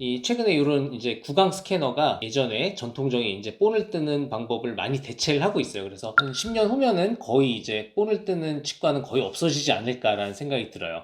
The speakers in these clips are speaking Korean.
이 최근에 이런 이제 구강 스캐너가 예전에 전통적인 이제 본을 뜨는 방법을 많이 대체를 하고 있어요. 그래서 한 10년 후면은 거의 이제 본을 뜨는 치과는 거의 없어지지 않을까라는 생각이 들어요.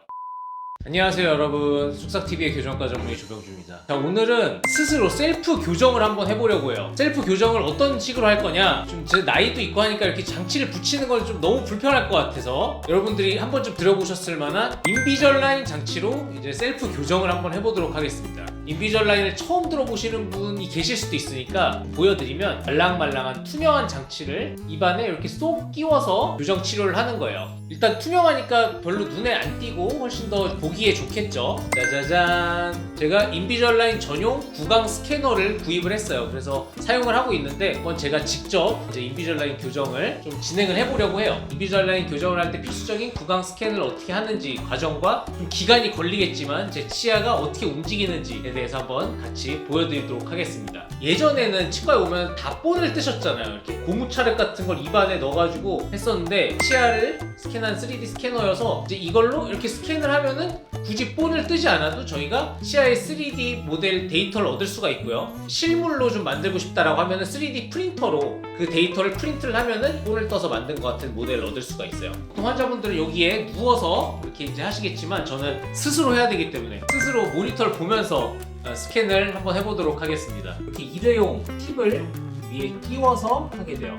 안녕하세요 여러분, 쑥삭TV의 교정과 전문의 조병주입니다. 자, 오늘은 스스로 셀프 교정을 한번 해보려고 해요. 셀프 교정을 어떤 식으로 할 거냐, 좀 제 나이도 있고 하니까 이렇게 장치를 붙이는 건 좀 너무 불편할 것 같아서 여러분들이 한 번쯤 들어보셨을 만한 인비절라인 장치로 이제 셀프 교정을 한번 해보도록 하겠습니다. 인비절라인을 처음 들어보시는 분이 계실 수도 있으니까 보여드리면, 말랑말랑한 투명한 장치를 입안에 이렇게 쏙 끼워서 교정 치료를 하는 거예요. 일단 투명하니까 별로 눈에 안 띄고 훨씬 더 보기에 좋겠죠. 짜자잔, 제가 인비절라인 전용 구강 스캐너를 구입을 했어요. 그래서 사용을 하고 있는데, 한번 제가 직접 이제 인비절라인 교정을 좀 진행을 해보려고 해요. 인비절라인 교정을 할 때 필수적인 구강 스캔을 어떻게 하는지 과정과 좀 기간이 걸리겠지만 제 치아가 어떻게 움직이는지에 대해서 한번 같이 보여드리도록 하겠습니다. 예전에는 치과에 오면 다 본을 뜨셨잖아요. 이렇게 고무차륵 같은 걸 입안에 넣어가지고 했었는데, 치아를 스캔한 3D 스캐너여서 이제 이걸로 이렇게 스캔을 하면은 굳이 본을 뜨지 않아도 저희가 치아의 3D 모델 데이터를 얻을 수가 있고요. 실물로 좀 만들고 싶다라고 하면은 3D 프린터로 그 데이터를 프린트를 하면은 본을 떠서 만든 것 같은 모델을 얻을 수가 있어요. 보통 환자분들은 여기에 누워서 이렇게 이제 하시겠지만, 저는 스스로 해야 되기 때문에 스스로 모니터를 보면서 스캔을 한번 해보도록 하겠습니다. 이렇게 일회용 팁을 위에 끼워서 하게 돼요.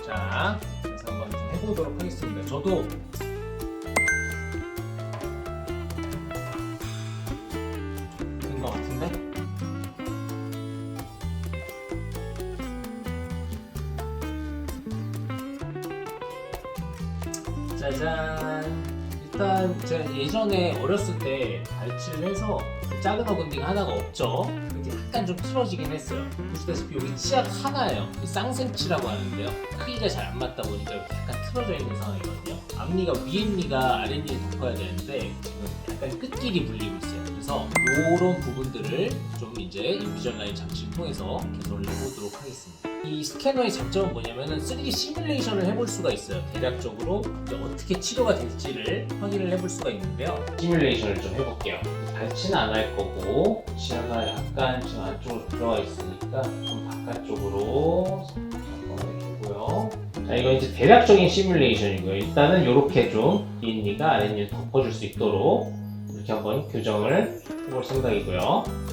자, 그래서 한번 좀 해보도록 하겠습니다. 저도 된 것 같은데? 짜잔! 일단 제가 예전에 어렸을 때 발치를 해서 작은 어금니가 하나가 없죠. 이제 약간 좀 틀어지긴 했어요. 보시다시피 여기 치아가 하나예요. 쌍생치라고 하는데요. 크기가 잘 안 맞다 보니까 이렇게 약간 틀어져 있는 상황이거든요. 앞니가 위에니가 아랫니를 덮어야 되는데 지금 약간 끝길이 물리고 있어요. 그래서 이런 부분들을 좀 이제 인비절라인 장치를 통해서 개선을 해보도록 하겠습니다. 이 스캐너의 장점은 뭐냐면은 3D 시뮬레이션을 해볼 수가 있어요. 대략적으로 이제 어떻게 치료가 될지를 확인을 해볼 수가 있는데요. 시뮬레이션을 좀 해볼게요. 발치는 안 할 거고, 치아가 약간 지금 안쪽으로 들어가 있으니까 좀 바깥쪽으로 한번 해주고요. 자, 이건 이제 대략적인 시뮬레이션이고요. 일단은 이렇게 좀 위니가 아랫니를 덮어줄 수 있도록 이렇게 한번 교정을 해볼 생각이고요.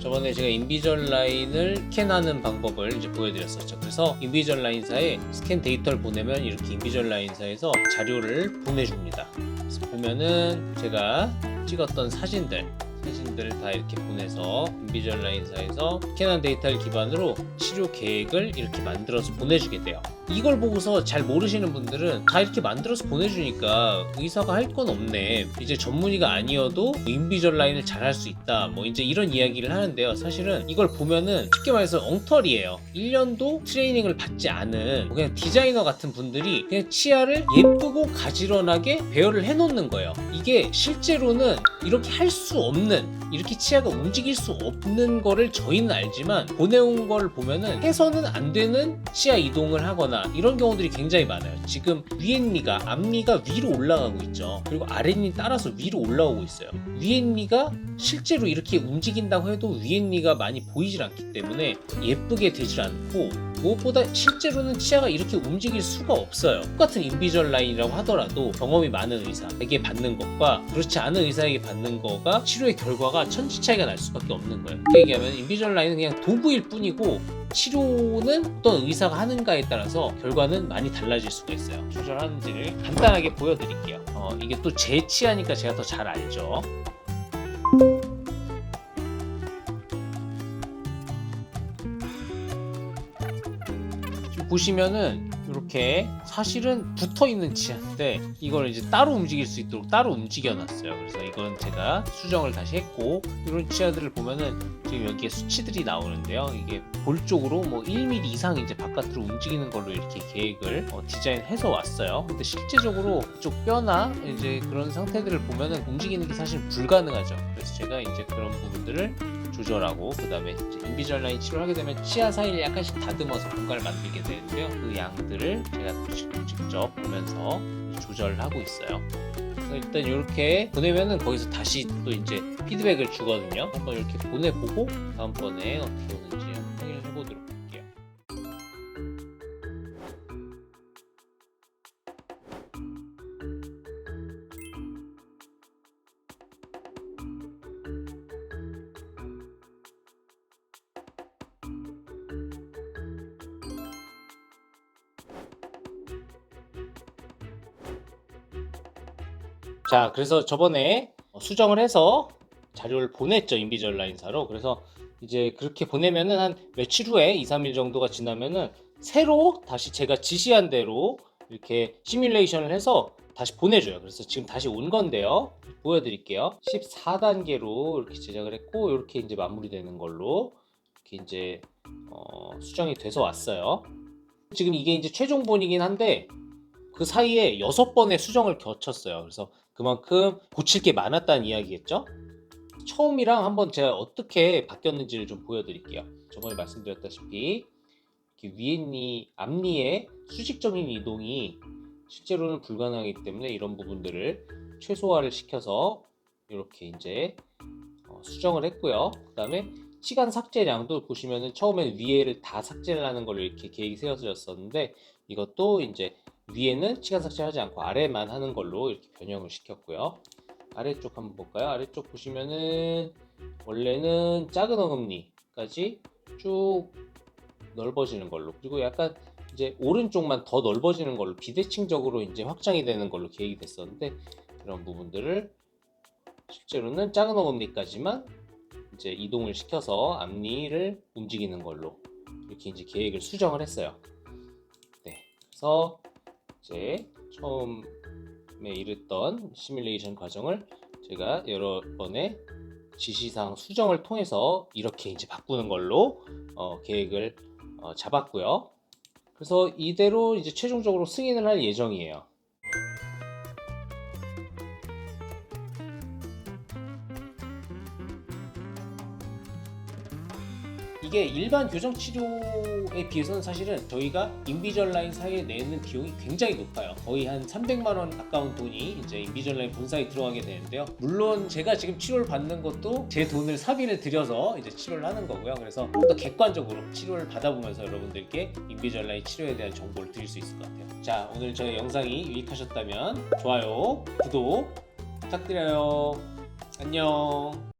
저번에 제가 인비절라인을 스캔하는 방법을 이제 보여드렸었죠. 그래서 인비절라인사에 스캔 데이터를 보내면 이렇게 인비절라인사에서 자료를 보내줍니다. 그래서 보면은 제가 찍었던 사진들을 다 이렇게 보내서 인비절라인사에서 스캔한 데이터를 기반으로 치료 계획을 이렇게 만들어서 보내주게 돼요. 이걸 보고서 잘 모르시는 분들은 다 이렇게 만들어서 보내주니까 의사가 할 건 없네, 이제 전문의가 아니어도 인비절라인을 잘 할 수 있다, 뭐 이제 이런 이야기를 하는데요. 사실은 이걸 보면은 쉽게 말해서 엉터리예요. 1년도 트레이닝을 받지 않은 그냥 디자이너 같은 분들이 그냥 치아를 예쁘고 가지런하게 배열을 해놓는 거예요. 이게 실제로는 이렇게 할 수 없는, 이렇게 치아가 움직일 수 없는 거를 저희는 알지만 보내온 걸 보면은 해서는 안 되는 치아 이동을 하거나 이런 경우들이 굉장히 많아요. 지금 위에니가, 앞니가 위로 올라가고 있죠. 그리고 아랫니 따라서 위로 올라오고 있어요. 위에니가 실제로 이렇게 움직인다고 해도 위에니가 많이 보이질 않기 때문에 예쁘게 되질 않고, 무엇보다 실제로는 치아가 이렇게 움직일 수가 없어요. 똑같은 인비절라인이라고 하더라도 경험이 많은 의사에게 받는 것과 그렇지 않은 의사에게 받는 거가 치료의 결과가 천지 차이가 날 수밖에 없는 거예요. 그렇게 얘기하면 인비절라인은 그냥 도구일 뿐이고, 치료는 어떤 의사가 하는가에 따라서 결과는 많이 달라질 수가 있어요. 조절하는지를 간단하게 보여드릴게요. 이게 또 제 치아니까 제가 더 잘 알죠. 지금 보시면은 이렇게 사실은 붙어있는 치아인데 이걸 이제 따로 움직일 수 있도록 따로 움직여놨어요. 그래서 이건 제가 수정을 다시 했고, 이런 치아들을 보면은 지금 여기에 수치들이 나오는데요. 이게 볼 쪽으로 뭐 1mm 이상 이제 바깥으로 움직이는 걸로 이렇게 계획을 디자인해서 왔어요. 근데 실제적으로 이쪽 뼈나 이제 그런 상태들을 보면은 움직이는 게 사실 불가능하죠. 그래서 제가 이제 그런 부분들을 조절하고, 그 다음에 인비절라인 치료를 하게 되면 치아 사이를 약간씩 다듬어서 공간을 만들게 되는데요. 그 양들을 제가 직접 보면서 조절을 하고 있어요. 일단 이렇게 보내면은 거기서 다시 또 이제 피드백을 주거든요. 한번 이렇게 보내보고 다음번에 어떻게 오는지 확인을 해보도록 할게요. 자, 그래서 저번에 수정을 해서 자료를 보냈죠, 인비주얼라인사로. 그래서 이제 그렇게 보내면은 한 며칠 후에 2, 3일 정도가 지나면은 새로 다시 제가 지시한 대로 이렇게 시뮬레이션을 해서 다시 보내줘요. 그래서 지금 다시 온 건데요. 보여드릴게요. 14단계로 이렇게 제작을 했고, 이렇게 이제 마무리되는 걸로 이렇게 이제 수정이 돼서 왔어요. 지금 이게 이제 최종본이긴 한데 그 사이에 6번의 수정을 거쳤어요. 그래서 그만큼 고칠 게 많았다는 이야기겠죠? 처음이랑 한번 제가 어떻게 바뀌었는지를 좀 보여드릴게요. 저번에 말씀드렸다시피 이렇게 앞니의 수직적인 이동이 실제로는 불가능하기 때문에 이런 부분들을 최소화를 시켜서 이렇게 이제 수정을 했고요. 그 다음에 시간 삭제량도 보시면은 처음엔 위에를 다 삭제를 하는 걸로 이렇게 계획이 세워졌었는데 이것도 이제 위에는 시간 삭제하지 않고 아래만 하는 걸로 이렇게 변형을 시켰고요. 아래쪽 한번 볼까요? 아래쪽 보시면은 원래는 작은 어금니까지 쭉 넓어지는 걸로, 그리고 약간 이제 오른쪽만 더 넓어지는 걸로 비대칭적으로 이제 확장이 되는 걸로 계획이 됐었는데 이런 부분들을 실제로는 작은 어금니까지만 이제 이동을 시켜서 앞니를 움직이는 걸로 이렇게 이제 계획을 수정을 했어요. 네, 그래서 이제 처음에 이랬던 시뮬레이션 과정을 제가 여러 번의 지시사항 수정을 통해서 이렇게 이제 바꾸는 걸로 계획을 잡았고요. 그래서 이대로 이제 최종적으로 승인을 할 예정이에요. 이게 일반 교정 치료에 비해서는 사실은 저희가 인비절라인 사이에 내는 비용이 굉장히 높아요. 거의 한 300만 원 가까운 돈이 이제 인비절라인 본사에 들어가게 되는데요. 물론 제가 지금 치료를 받는 것도 제 돈을 사비를 들여서 이제 치료를 하는 거고요. 그래서 좀 더 객관적으로 치료를 받아보면서 여러분들께 인비절라인 치료에 대한 정보를 드릴 수 있을 것 같아요. 자, 오늘 저의 영상이 유익하셨다면 좋아요, 구독 부탁드려요. 안녕.